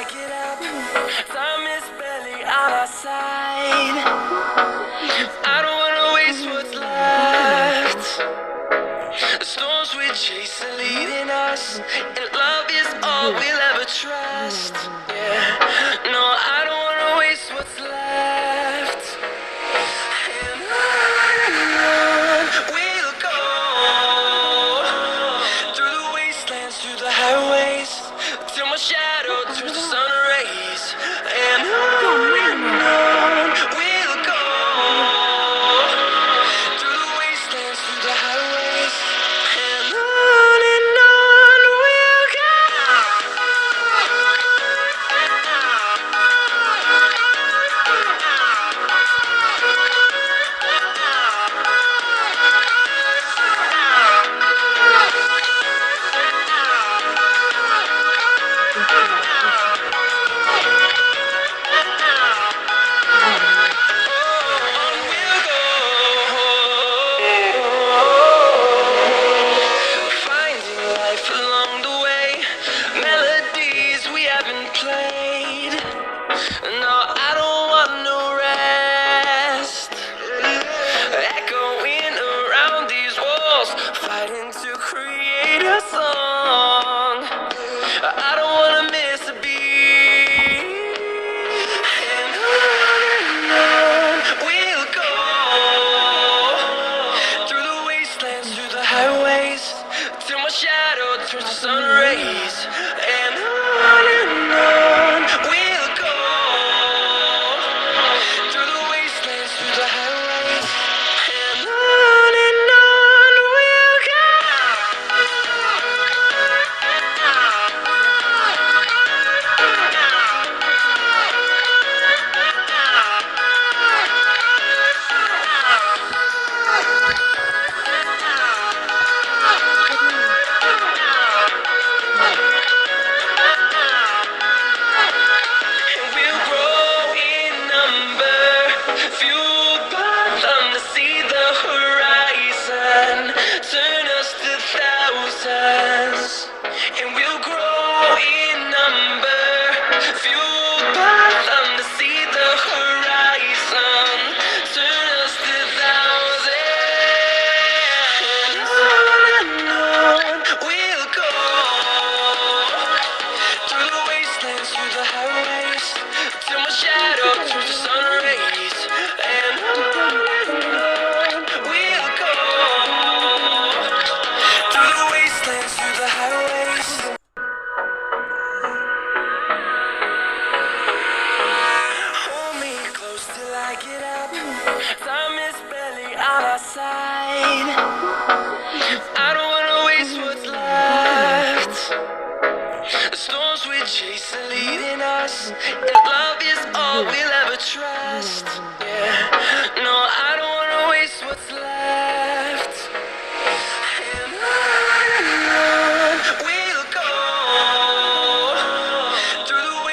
I get up. Time is barely on our side. I don't wanna waste what's left. The storms we chase are leading us, and love is all we'll ever trust. Yeah, no, I don't wanna waste what's left. And on we'll go, through the wastelands, through the highways, till my shadow turns to sun rays. And on we'll go, through the wastelands, through the highways. And on we'll go. Along the way, melodies we haven't played. No, I don't want no rest. Echoing around these walls, fighting to create a song. I don't wanna miss a beat. And on we'll go, through the wastelands, through the highways, till my shadow turns to sun rays. And on we'll go, through the wastelands, through the highways. And on we'll go. We'll grow in number, fueled by them to see the horizon, turn us to thousands. And we'll grow in number, fueled by them to see the horizon, turn us to thousands. And on we'll go, through the wastelands, through the highways, till my shadow turns to sun rays. And on we'll go, through the wastelands, through the highways. Hold me close till I get up. Time is barely on our side. I don't wanna waste what's left. The storms we chase are leading us, and love is all we